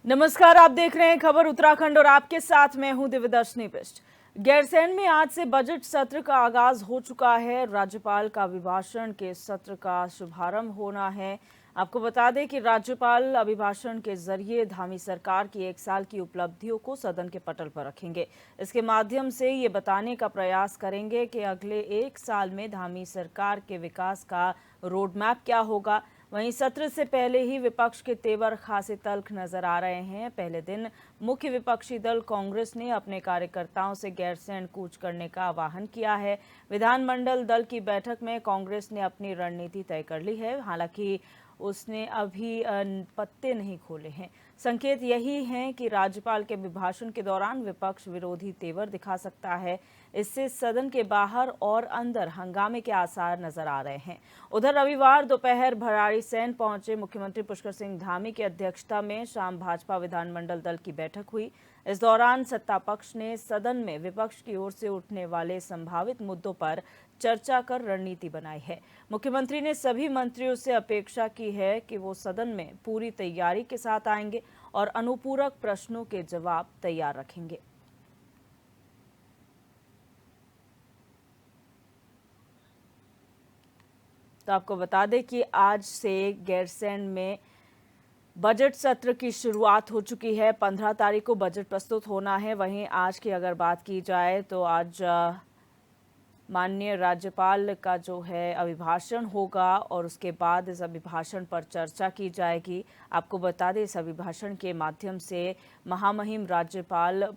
नमस्कार, आप देख रहे हैं खबर उत्तराखंड और आपके साथ मैं हूं दिव्यदर्शनी बिष्ट। गैरसैंण में आज से बजट सत्र का आगाज हो चुका है। राज्यपाल का अभिभाषण के सत्र का शुभारंभ होना है। आपको बता दें कि राज्यपाल अभिभाषण के जरिए धामी सरकार की 1 साल की उपलब्धियों को सदन के पटल पर रखेंगे। इसके माध्यम से ये बताने का प्रयास करेंगे कि अगले 1 साल में धामी सरकार के विकास का रोड मैप क्या होगा। वहीं सत्र से पहले ही विपक्ष के तेवर खासे तल्ख नजर आ रहे हैं। पहले दिन मुख्य विपक्षी दल कांग्रेस ने अपने कार्यकर्ताओं से गैरसैंण कूच करने का आह्वान किया है। विधानमंडल दल की बैठक में कांग्रेस ने अपनी रणनीति तय कर ली है। हालांकि उसने अभी पत्ते नहीं खोले हैं। संकेत यही हैं कि राज्यपाल के अभिभाषण के दौरान विपक्ष विरोधी तेवर दिखा सकता है। इससे सदन के बाहर और अंदर हंगामे के आसार नजर आ रहे हैं। उधर रविवार दोपहर भराड़ीसैंण पहुंचे मुख्यमंत्री पुष्कर सिंह धामी की अध्यक्षता में शाम भाजपा विधानमंडल दल की बैठक हुई। इस दौरान सत्ता पक्ष ने सदन में विपक्ष की ओर से उठने वाले संभावित मुद्दों पर चर्चा कर रणनीति बनाई है। मुख्यमंत्री ने सभी मंत्रियों से अपेक्षा की है कि वो सदन में पूरी तैयारी के साथ आएंगे और अनुपूरक प्रश्नों के जवाब तैयार रखेंगे। तो आपको बता दें कि आज से गैरसैंण में बजट सत्र की शुरुआत हो चुकी है। 15 तारीख को बजट प्रस्तुत होना है। वहीं आज की अगर बात की जाए तो आज माननीय राज्यपाल का जो है अभिभाषण होगा और उसके बाद इस अभिभाषण पर चर्चा की जाएगी। आपको बता दें इस अभिभाषण के माध्यम से महामहिम राज्यपाल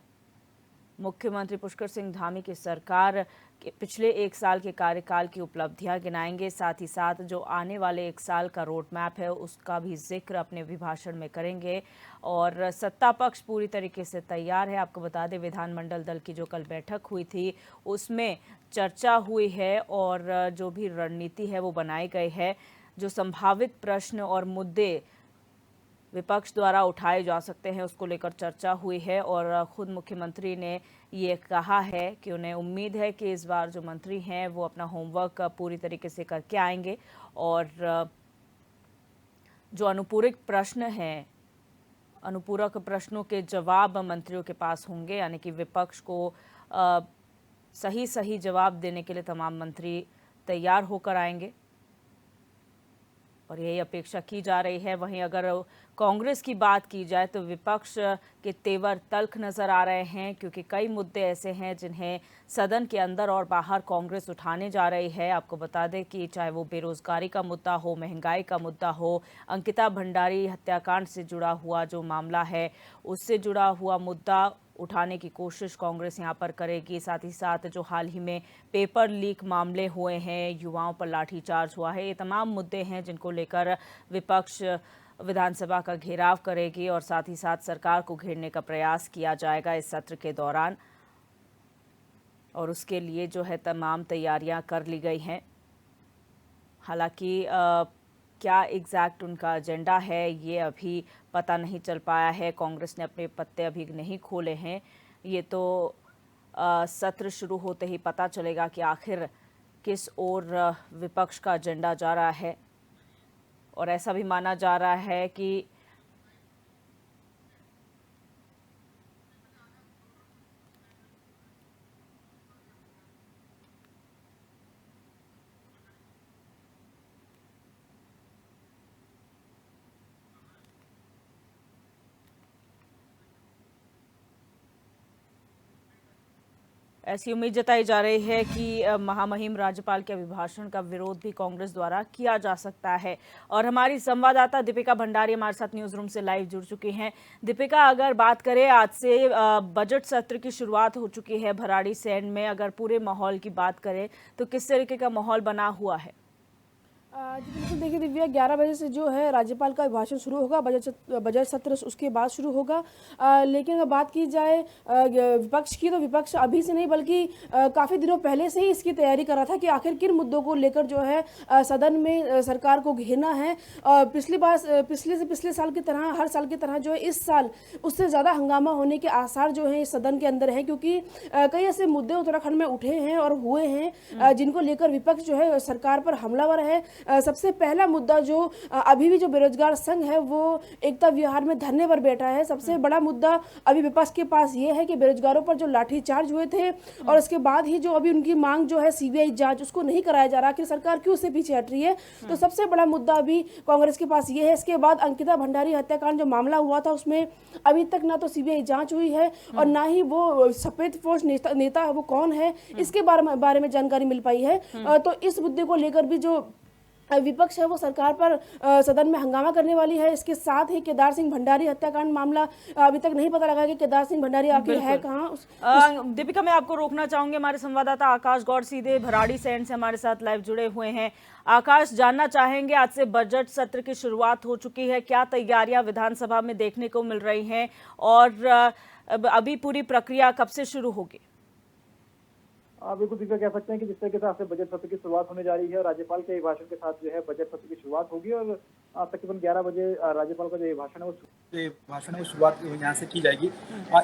मुख्यमंत्री पुष्कर सिंह धामी की सरकार के पिछले 1 साल के कार्यकाल की उपलब्धियां गिनाएंगे। साथ ही साथ जो आने वाले 1 साल का रोड मैप है उसका भी जिक्र अपने अभिभाषण में करेंगे। और सत्ता पक्ष पूरी तरीके से तैयार है। आपको बता दें विधानमंडल दल की जो कल बैठक हुई थी उसमें चर्चा हुई है और जो भी रणनीति है वो बनाई गई है। जो संभावित प्रश्न और मुद्दे विपक्ष द्वारा उठाए जा सकते हैं उसको लेकर चर्चा हुई है। और खुद मुख्यमंत्री ने ये कहा है कि उन्हें उम्मीद है कि इस बार जो मंत्री हैं वो अपना होमवर्क पूरी तरीके से करके आएंगे और जो अनुपूरक प्रश्न हैं, अनुपूरक प्रश्नों के जवाब मंत्रियों के पास होंगे। यानी कि विपक्ष को सही जवाब देने के लिए तमाम मंत्री तैयार होकर आएंगे और यही अपेक्षा की जा रही है। वहीं अगर कांग्रेस की बात की जाए तो विपक्ष के तेवर तल्ख नजर आ रहे हैं, क्योंकि कई मुद्दे ऐसे हैं जिन्हें सदन के अंदर और बाहर कांग्रेस उठाने जा रही है। आपको बता दें कि चाहे वो बेरोजगारी का मुद्दा हो, महंगाई का मुद्दा हो, अंकिता भंडारी हत्याकांड से जुड़ा हुआ जो मामला है उससे जुड़ा हुआ मुद्दा उठाने की कोशिश कांग्रेस यहां पर करेगी। साथ ही साथ जो हाल ही में पेपर लीक मामले हुए हैं, युवाओं पर लाठीचार्ज हुआ है, ये तमाम मुद्दे हैं जिनको लेकर विपक्ष विधानसभा का घेराव करेगी और साथ ही साथ सरकार को घेरने का प्रयास किया जाएगा इस सत्र के दौरान। और उसके लिए जो है तमाम तैयारियां कर ली गई हैं। हालांकि क्या एग्जैक्ट उनका एजेंडा है ये अभी पता नहीं चल पाया है। कांग्रेस ने अपने पत्ते अभी नहीं खोले हैं। ये तो सत्र शुरू होते ही पता चलेगा कि आखिर किस ओर विपक्ष का एजेंडा जा रहा है। और ऐसा भी माना जा रहा है कि ऐसी उम्मीद जताई जा रही है कि महामहिम राज्यपाल के अभिभाषण का विरोध भी कांग्रेस द्वारा किया जा सकता है। और हमारी संवाददाता दीपिका भंडारी हमारे साथ न्यूज रूम से लाइव जुड़ चुकी हैं। दीपिका, अगर बात करें आज से बजट सत्र की शुरुआत हो चुकी है भराड़ीसैंण में, अगर पूरे माहौल की बात करें तो किस तरीके का माहौल बना हुआ है? जी बिल्कुल, देखिए दिव्या, 11 बजे से जो है राज्यपाल का अभिभाषण शुरू होगा, बजट सत्र उसके बाद शुरू होगा। लेकिन अगर बात की जाए विपक्ष की, तो विपक्ष अभी से नहीं बल्कि काफ़ी दिनों पहले से ही इसकी तैयारी कर रहा था कि आखिर किन मुद्दों को लेकर जो है सदन में सरकार को घेरना है। पिछले साल की तरह, हर साल की तरह जो है इस साल उससे ज़्यादा हंगामा होने के आसार जो है इस सदन के अंदर हैं, क्योंकि कई ऐसे मुद्दे उत्तराखंड में उठे हैं और हुए हैं जिनको लेकर विपक्ष जो है सरकार पर हमलावर है। सबसे पहला मुद्दा जो अभी भी जो बेरोजगार संघ है वो एकता विहार में धरने पर बैठा है। सबसे बड़ा मुद्दा अभी विपक्ष के पास ये है कि बेरोजगारों पर जो लाठीचार्ज हुए थे और उसके बाद ही जो अभी उनकी मांग जो है सीबीआई जांच, उसको नहीं कराया जा रहा कि सरकार क्यों उससे पीछे हट रही है। तो सबसे बड़ा मुद्दा अभी कांग्रेस के पास ये है। इसके बाद अंकिता भंडारी हत्याकांड जो मामला हुआ था उसमें अभी तक ना तो सीबीआई जांच हुई है और ना ही वो सफेद फौज नेता है वो कौन है इसके बारे में जानकारी मिल पाई है। तो इस मुद्दे को लेकर भी जो विपक्ष है वो सरकार पर सदन में हंगामा करने वाली है। इसके साथ ही केदार सिंह भंडारी हत्याकांड मामला अभी तक नहीं पता लगा कि केदार सिंह भंडारी आखिर है कहाँ। दीपिका, मैं आपको रोकना चाहूंगी। हमारे संवाददाता आकाश गौड़ सीधे भराड़ी सैंड से हमारे साथ लाइव जुड़े हुए हैं। आकाश, जानना चाहेंगे, आज से बजट सत्र की शुरुआत हो चुकी है, क्या तैयारियां विधानसभा में देखने को मिल रही हैं और अभी पूरी प्रक्रिया कब से शुरू होगी? बिल्कुल दीपिका, कह सकते हैं कि जिस तरीके से आज से बजट सत्र की शुरुआत होने जा रही है और राज्यपाल के अभिभाषण के साथ जो है बजट सत्र की शुरुआत होगी और तकरीबन 11 बजे राज्यपाल का जो अभिभाषण है वो शुरुआत यहाँ से की जाएगी।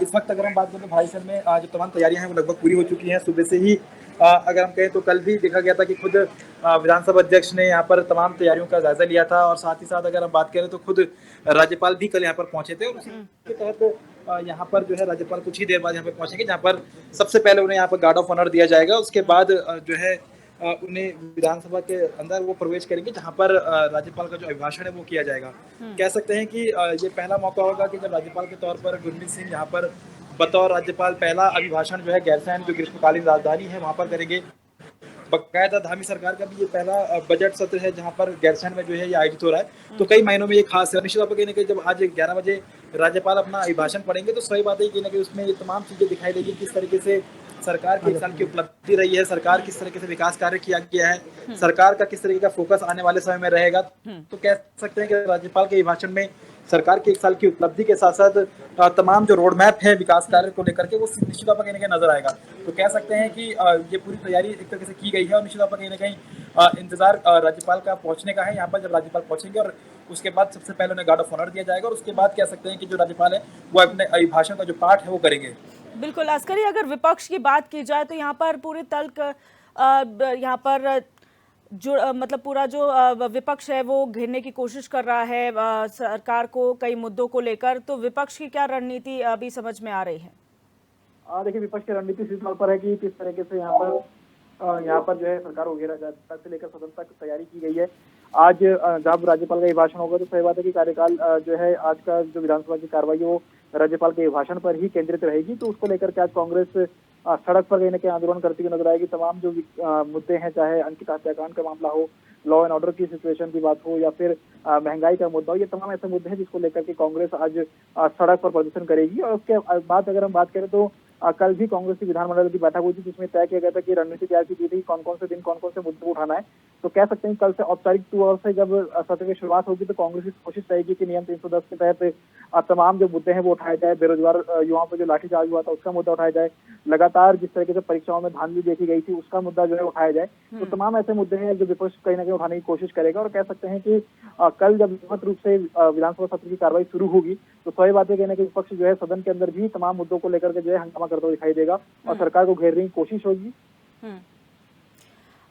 इस वक्त अगर हम बात करें तो भाई सर में जो तमाम तैयारियां हैं वो लगभग पूरी हो चुकी हैं। सुबह से ही अगर हम कहें तो कल भी देखा गया था कि खुद विधानसभा अध्यक्ष ने यहाँ पर तमाम तैयारियों का जायजा लिया था और साथ ही साथ अगर हम बात करें तो खुद राज्यपाल भी कल यहाँ पर पहुंचे थे और उसी के तहत यहाँ पर जो है राज्यपाल कुछ ही देर बाद यहाँ पर पहुंचेंगे, जहाँ पर सबसे पहले उन्हें यहाँ पर गार्ड ऑफ ऑनर दिया जाएगा। उसके बाद जो है उन्हें विधानसभा के अंदर वो प्रवेश करेंगे, जहाँ पर राज्यपाल का जो अभिभाषण है वो किया जाएगा। कह सकते हैं कि ये पहला मौका होगा कि जब राज्यपाल के तौर पर गुरमीत सिंह यहाँ पर बतौर राज्यपाल पहला अभिभाषण जो है गैरसैंण जो ग्रीष्मकालीन राजधानी है वहाँ पर करेंगे। बकायदा धामी सरकार का भी ये पहला बजट सत्र है जहाँ पर गैरसैंण में जो है ये आयोजित हो रहा है, तो कई महीनों में ये खास है। निश्चित तौर पर कहीं ना कहीं जब आज 11 बजे राज्यपाल अपना अभिभाषण पढ़ेंगे तो सही बात है कहीं ना कहीं उसमें ये तमाम चीजें दिखाई देगी, किस तरीके से सरकार की 1 साल की उपलब्धि रही है, सरकार किस तरीके से विकास कार्य किया गया है, सरकार का किस तरीके का फोकस आने वाले समय में रहेगा। तो कह सकते हैं कि राज्यपाल के अभिभाषण में सरकार की 1 साल की उपलब्धि के साथ साथ तमाम जो रोड मैप है विकास कार्य को लेकर के वो निश्चित तौर पर कहीं ना कहीं नजर आएगा। तो कह सकते हैं कि ये पूरी तैयारी एक तरीके से की गई है और निश्चित तौर पर कहीं ना कहीं इंतजार राज्यपाल का पहुंचने का है। यहाँ पर जब राज्यपाल पहुंचेंगे और उसके बाद सबसे पहले उन्हें गार्ड ऑफ ऑनर दिया जाएगा और उसके बाद कह सकते हैं कि जो राज्यपाल है वो अपने अभिभाषण का जो पाठ है वो करेंगे। बिल्कुल अस्करी, अगर विपक्ष की बात की जाए तो यहाँ पर पूरे तल्क यहाँ पर जो मतलब पूरा जो विपक्ष है वो घेरने की कोशिश कर रहा है सरकार को कई मुद्दों को लेकर, तो विपक्ष की क्या रणनीति अभी समझ में आ रही है? देखिए, विपक्ष की रणनीति इस तौर पर है कि किस तरीके से यहाँ पर जो है सरकार को घेरा जाए, तक से लेकर सदन तक तैयारी की गई है। आज जब राज्यपाल का अभिभाषण होगा तो सही बात है कि कार्यकाल जो है आज का जो विधानसभा की कार्रवाई है वो राज्यपाल के अभिभाषण पर ही केंद्रित रहेगी। तो उसको लेकर के आज कांग्रेस सड़क पर कहीं ना कहीं आंदोलन करती हुई नजर आएगी। तमाम जो मुद्दे हैं, चाहे अंकिता हत्याकांड का मामला हो, लॉ एंड ऑर्डर की सिचुएशन की बात हो या फिर महंगाई का मुद्दा हो, ये तमाम ऐसे मुद्दे हैं जिसको लेकर के कांग्रेस आज सड़क पर प्रदर्शन करेगी। और उसके बाद अगर हम बात करें तो कल भी कांग्रेस की विधानमंडल की बैठक हुई थी जिसमें तय किया गया था कि रणनीति तैयार की थी कौन कौन से दिन कौन कौन से मुद्दे को उठाना है। तो कह सकते हैं कल से औपचारिक तौर से जब सत्र की शुरुआत होगी तो कांग्रेस की कोशिश रहेगी कि नियम 310 के तहत तमाम जो मुद्दे हैं वो उठाए जाए। बेरोजगार युवाओं पर जो लाठीचार्ज हुआ था उसका मुद्दा उठाया जाए, लगातार जिस तरीके से परीक्षाओं में धांधली देखी गई थी उसका मुद्दा जो है उठाया जाए। तो तमाम ऐसे मुद्दे हैं जो विपक्ष कहीं ना कहीं उठाने की कोशिश करेगा। और कह सकते हैं कि कल जब नियमित रूप से विधानसभा सत्र की कार्रवाई शुरू होगी तो सही बात है कहने के विपक्ष जो है सदन के अंदर भी तमाम मुद्दों को लेकर के जो है हंगामा करता हुआ दिखाई देगा और सरकार को घेरने की कोशिश होगी।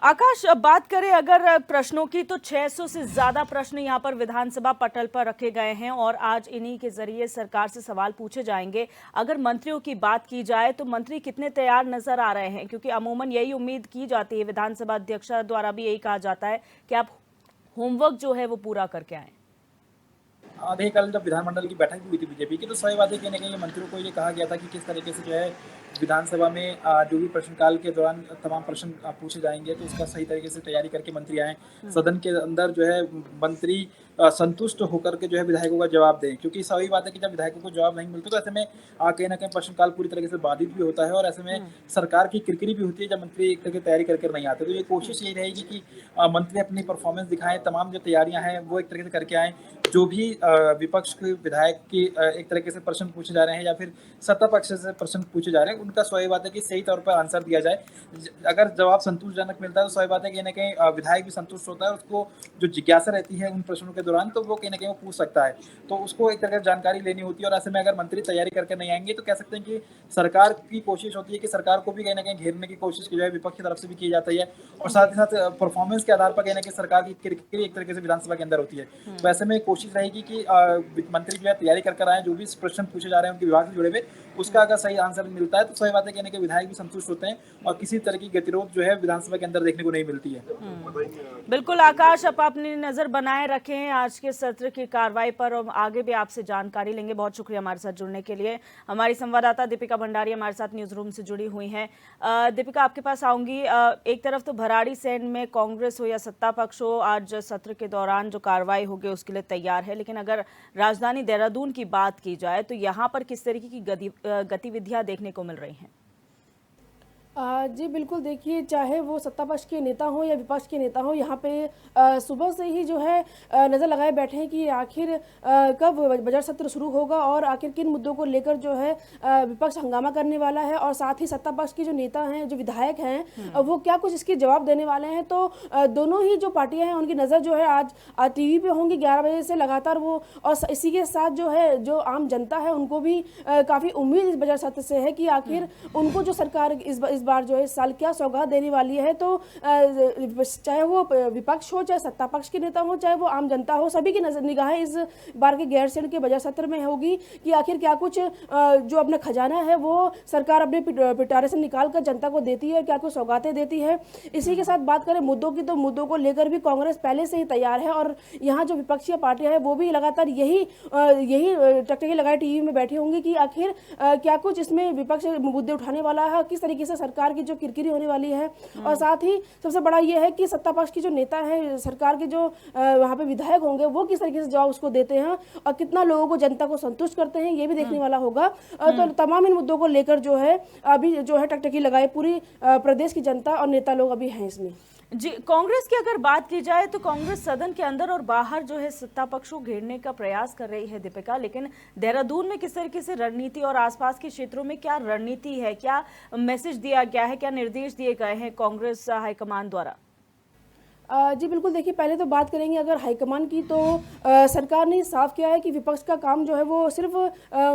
आकाश, अब बात करें अगर प्रश्नों की तो 600 से ज्यादा प्रश्न यहाँ पर विधानसभा पटल पर रखे गए हैं और आज इन्हीं के जरिए सरकार से सवाल पूछे जाएंगे। अगर मंत्रियों की बात की जाए तो मंत्री कितने तैयार नजर आ रहे हैं, क्योंकि अमूमन यही उम्मीद की जाती है, विधानसभा अध्यक्ष द्वारा भी यही कहा जाता है कि आप होमवर्क जो है वो पूरा करके आए। देखिए, कल जब विधानमंडल की बैठक भी हुई थी बीजेपी की तो सही बात है कि कहीं मंत्रियों को ये कहा गया था कि किस तरीके से जो है विधानसभा में जो भी प्रश्नकाल के दौरान तमाम प्रश्न पूछे जाएंगे तो उसका सही तरीके से तैयारी करके मंत्री आए सदन के अंदर। जो है मंत्री संतुष्ट होकर के जो है विधायकों का जवाब दें, क्योंकि सही बात है कि जब विधायकों को जवाब नहीं मिलता तो ऐसे में कहीं ना कहीं प्रश्नकाल पूरी तरीके से बाधित भी होता है और ऐसे में सरकार की किरकिरी भी होती है जब मंत्री एक तरह की तैयारी करके नहीं आते। तो ये कोशिश यही रहेगी कि मंत्री अपनी परफॉर्मेंस दिखाएं, तमाम जो तैयारियां हैं वो एक तरीके से करके आएँ। जो भी विपक्ष के विधायक की एक तरीके से प्रश्न पूछे जा रहे हैं या फिर सत्ता पक्ष से प्रश्न पूछे जा रहे हैं उनका सही बात है कि सही तौर पर आंसर दिया जाए। अगर जवाब संतोषजनक मिलता है तो सही बात है कि कहीं विधायक भी संतुष्ट होता है, उसको जो जिज्ञासा रहती है उन प्रश्नों के दौरान, तो वो कहीं न कहीं वो पूछ सकता है। तो उसको एक तरह से जानकारी लेनी होती है और ऐसे में अगर मंत्री तैयारी करके नहीं आएँगे तो कह सकते हैं कि सरकार की कोशिश होती है कि सरकार को भी कहीं न कहीं घेरने की कोशिश की जाए, विपक्ष की तरफ से भी की जाती है और साथ ही साथ परफॉर्मेंस के आधार पर कहीं न कहीं सरकार की किरकिरी एक तरीके से विधानसभा के अंदर होती है। तो ऐसे में कोशिश रहेगी कि मंत्री जो है तैयारी कर आएँ, जो भी प्रश्न पूछे जा रहे हैं उनके विभाग से जुड़े हुए, उसका अगर सही आंसर मिलता है तो सही बात है कहीं न कहीं विधायक भी संतुष्ट होते हैं और किसी तरह की गतिरोध जो है विधानसभा के अंदर देखने को नहीं मिलती है। बिल्कुल आकाश, अब अपनी नजर बनाए रखें आज के सत्र की कार्रवाई पर और आगे भी आपसे जानकारी लेंगे। बहुत शुक्रिया हमारे साथ जुड़ने के लिए। हमारी संवाददाता दीपिका भंडारी हमारे साथ न्यूज रूम से जुड़ी हुई हैं। दीपिका, आपके पास आऊंगी। एक तरफ तो भराड़ीसैंण में कांग्रेस हो या सत्ता पक्ष हो, आज सत्र के दौरान जो कार्रवाई होगी उसके लिए तैयार है, लेकिन अगर राजधानी देहरादून की बात की जाए तो यहाँ पर किस तरीके की गतिविधियां देखने को मिल रही हैं? जी बिल्कुल, देखिए चाहे वो सत्ता पक्ष के नेता हो या विपक्ष के नेता हो, यहाँ पे सुबह से ही जो है नज़र लगाए बैठे हैं कि आखिर कब बजट सत्र शुरू होगा और आखिर किन मुद्दों को लेकर जो है विपक्ष हंगामा करने वाला है और साथ ही सत्ता पक्ष के जो नेता हैं, जो विधायक हैं, वो क्या कुछ इसके जवाब देने वाले हैं। तो दोनों ही जो पार्टियां हैं उनकी नज़र जो है आज टीवी पे होंगी 11 बजे से लगातार वो, और इसी के साथ जो है जो आम जनता है उनको भी काफ़ी उम्मीद इस बजट सत्र से है कि आखिर उनको जो सरकार इस बार जो है इस साल क्या सौगात देने वाली है। तो चाहे वो विपक्ष हो, चाहे सत्ता पक्ष के नेता हो, चाहे वो आम जनता हो, सभी की नजर निगाहें इस बार के गैरसैंण के बजट सत्र में होगी कि आखिर क्या कुछ जो अपना खजाना है वो सरकार अपने पिटारे से निकाल कर जनता को देती है, क्या कुछ सौगातें देती है। इसी के साथ बात करें मुद्दों की, तो मुद्दों को लेकर भी कांग्रेस पहले से ही तैयार है और यहाँ जो विपक्षी पार्टियां हैं वो भी लगातार यही टकटकी लगाए टीवी में बैठी होंगी कि आखिर क्या कुछ इसमें विपक्ष मुद्दे उठाने वाला है, किस तरीके से सरकार की जो किरकिरी होने वाली है। और साथ ही सबसे बड़ा ये है कि सत्ता पक्ष की जो नेता है, सरकार के जो वहाँ पे विधायक होंगे, वो किस तरीके से जवाब उसको देते हैं और कितना लोगों को, जनता को संतुष्ट करते हैं, ये भी देखने वाला होगा। तो तमाम इन मुद्दों को लेकर जो है अभी जो है टकटकी लगाए पूरी प्रदेश की जनता और नेता लोग अभी हैं इसमें। जी, कांग्रेस की अगर बात की जाए तो कांग्रेस सदन के अंदर और बाहर जो है सत्ता पक्ष को घेरने का प्रयास कर रही है दीपिका, लेकिन देहरादून में किस तरीके से रणनीति और आसपास के क्षेत्रों में क्या रणनीति है, क्या मैसेज दिया गया है, क्या निर्देश दिए गए हैं कांग्रेस हाईकमान द्वारा? जी बिल्कुल, देखिए पहले तो बात करेंगे अगर हाईकमान की, तो सरकार ने साफ किया है कि विपक्ष का काम जो है वो सिर्फ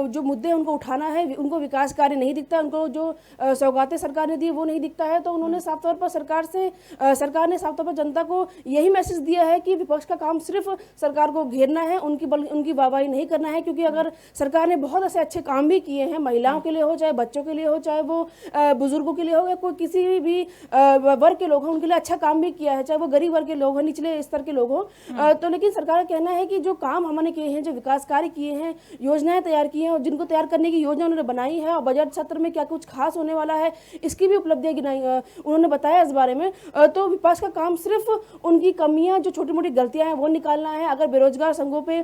जो मुद्दे उनको उठाना है, उनको विकास कार्य नहीं दिखता, उनको जो सौगातें सरकार ने दी वो नहीं दिखता है। तो उन्होंने साफ तौर पर सरकार ने साफ तौर पर जनता को यही मैसेज दिया है कि विपक्ष का काम सिर्फ सरकार को घेरना है, उनकी वाहवाही नहीं करना है। क्योंकि अगर सरकार ने बहुत ऐसे अच्छे काम भी किए हैं, महिलाओं के लिए हो, चाहे बच्चों के लिए हो, चाहे वो बुजुर्गों के लिए हो या कोई किसी भी वर्ग के लोग हों, उनके लिए अच्छा काम भी किया है, चाहे वो वर्ग के लोग हैं, निचले स्तर के लोग हों। तो लेकिन सरकार का कहना है कि जो काम हमने किए हैं, जो विकास कार्य किए हैं, योजनाएं तैयार की हैं और जिनको तैयार करने की योजना उन्होंने बनाई है और बजट सत्र में क्या कुछ खास होने वाला है इसकी भी उपलब्धियां गिनाई उन्होंने बताया इस बारे में। तो विपक्ष का काम सिर्फ उनकी कमियां, जो छोटी मोटी गलतियां हैं वो निकालना है। अगर बेरोजगार संघों पे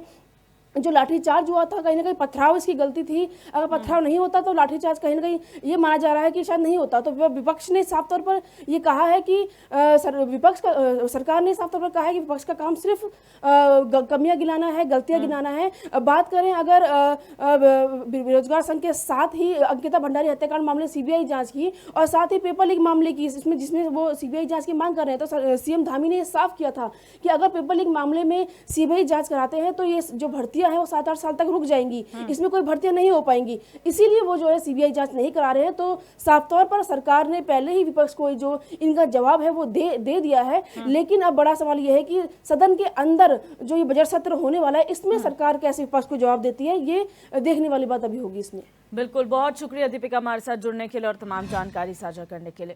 जो लाठीचार्ज हुआ था, कहीं ना कहीं पथराव इसकी गलती थी, अगर पथराव नहीं होता तो लाठीचार्ज कहीं ना कहीं ये माना जा रहा है कि शायद नहीं होता। तो विपक्ष ने साफ तौर पर ये कहा है कि सरकार ने साफ तौर पर कहा है कि विपक्ष का काम सिर्फ कमियां गिनाना है, गलतियां गिनाना है। बात करें अगर बेरोजगार संघ के साथ ही अंकिता भंडारी हत्याकांड मामले सीबीआई जांच की और साथ ही पेपर लीक मामले की, जिसमें वो सीबीआई जांच की मांग कर रहे हैं, तो सीएम धामी ने साफ किया था कि अगर पेपर लीक मामले में सीबीआई जांच कराते हैं तो ये जो भर्ती है वो 7-8 साल तक रुक जाएंगी, इसमें कोई भर्तियां नहीं हो पाएंगी। इसीलिए वो जो है सीबीआई जांच नहीं करा रहे हैं। तो साफ तौर पर सरकार ने पहले ही विपक्ष को जो इनका जवाब है वो दे दिया है। लेकिन अब बड़ा सवाल यह है कि सदन के अंदर जो ये बजट सत्र होने वाला है इसमें सरकार कैसे विपक्ष को जवाब देती है, ये देखने वाली बात अभी होगी इसमें। बिल्कुल, बहुत शुक्रिया दीपिका हमारे साथ जुड़ने के लिए और तमाम जानकारी साझा करने के लिए।